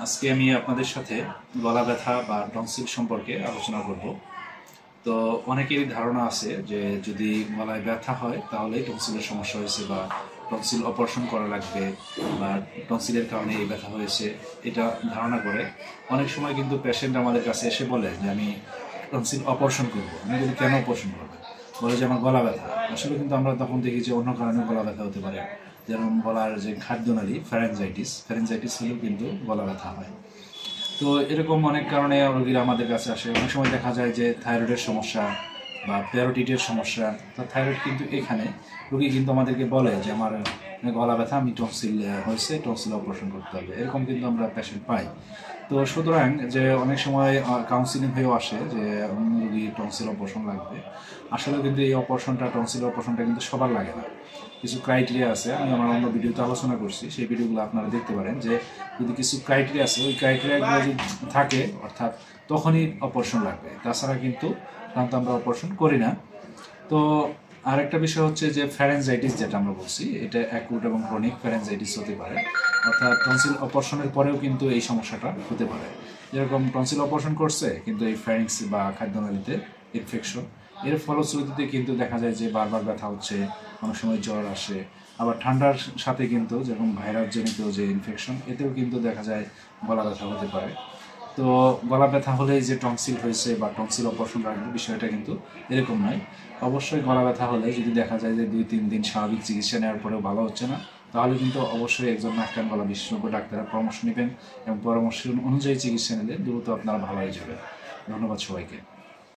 আজকে আমি আপনাদের সাথে গলা ব্যথা বা টনসিল সম্পর্কে আলোচনা করব। তো অনেকেরই ধারণা আছে যে যদি গলায় ব্যথা হয় তাহলে টনসিলের সমস্যা হয়েছে বা টনসিল অপারেশন করা লাগবে বা টনসিলের কারণে এই ব্যথা হয়েছে, এটা ধারণা করে। অনেক সময় কিন্তু পেশেন্ট আমাদের কাছে এসে বলে যে আমি টনসিল অপারেশন করবো। আমি বলি কেন অপারেশন করবে? বলে যে আমার গলা ব্যথা। আসলে কিন্তু আমরা তখন দেখি যে অন্য কারণে গলা ব্যথা হতে পারে, যেমন গলার যে খাদ্যনালী ফ্যারেঞ্জাইটিস হলেও কিন্তু গলা ব্যথা হয়। তো এরকম অনেক কারণে রোগীরা আমাদের কাছে আসে। অনেক সময় দেখা যায় যে থাইরয়েডের সমস্যা বা প্যারোটিডের সমস্যা। তো থাইরয়েড কিন্তু এখানে রোগী কিন্তু আমাদেরকে বলে যে আমার গলা ব্যথা, আমি টনসিল হয়েছে, টনসিল অপারেশন করতে হবে, এরকম কিন্তু আমরা পেশেন্ট পাই। তো সুতরাং যে অনেক সময় কাউন্সিলিং হয়েও আসে যে রোগী টনসিল অপারেশন লাগবে। আসলে কিন্তু এই টনসিল অপারেশনটা কিন্তু সবার লাগে না। কিছু ক্রাইটেরিয়া আছে, আমি আমার অন্য ভিডিওতে আলোচনা করছি, সেই ভিডিওগুলো আপনারা দেখতে পারেন। যে যদি কিছু ক্রাইটেরিয়া আছে, ওই ক্রাইটেরিয়াগুলো যদি থাকে অর্থাৎ তখনই অপারেশন লাগবে, তাছাড়া কিন্তু সাধারণত আমরা অপারেশন করি না। তো আরেকটা বিষয় হচ্ছে যে ফ্যারেঞ্জাইটিস যেটা আমরা বলছি, এটা অ্যাকুট এবং ক্রনিক ফ্যারেঞ্জাইটিস হতে পারে। অর্থাৎ টনসিল অপারেশনের পরেও কিন্তু এই সমস্যাটা হতে পারে। যেরকম টনসিল অপারেশন করছে কিন্তু এই ফ্যারিংস বা খাদ্যনালীতে ইনফেকশন, এর ফলশ্রুতিতে কিন্তু দেখা যায় যে বারবার ব্যথা হচ্ছে, অনেক সময় জ্বর আসে। আবার ঠান্ডার সাথে কিন্তু যেরকম ভাইরাসজনিত যে ইনফেকশন, এতেও কিন্তু দেখা যায় গলা ব্যথা হতে পারে। তো গলা ব্যথা হলে যে টনসিল হয়েছে বা টনসিল অপারেশন রাখবে, বিষয়টা কিন্তু এরকম নয়। অবশ্যই গলা ব্যথা হলে যদি দেখা যায় যে 2-3 দিন স্বাভাবিক চিকিৎসা নেওয়ার পরেও ভালো হচ্ছে না, তাহলে কিন্তু অবশ্যই একজন নাক কান গলা বিশেষজ্ঞ ডাক্তারের পরামর্শ নেবেন এবং পরামর্শ অনুযায়ী চিকিৎসা নিলে দ্রুত আপনারা ভালো হয়ে যাবেন। ধন্যবাদ সবাইকে।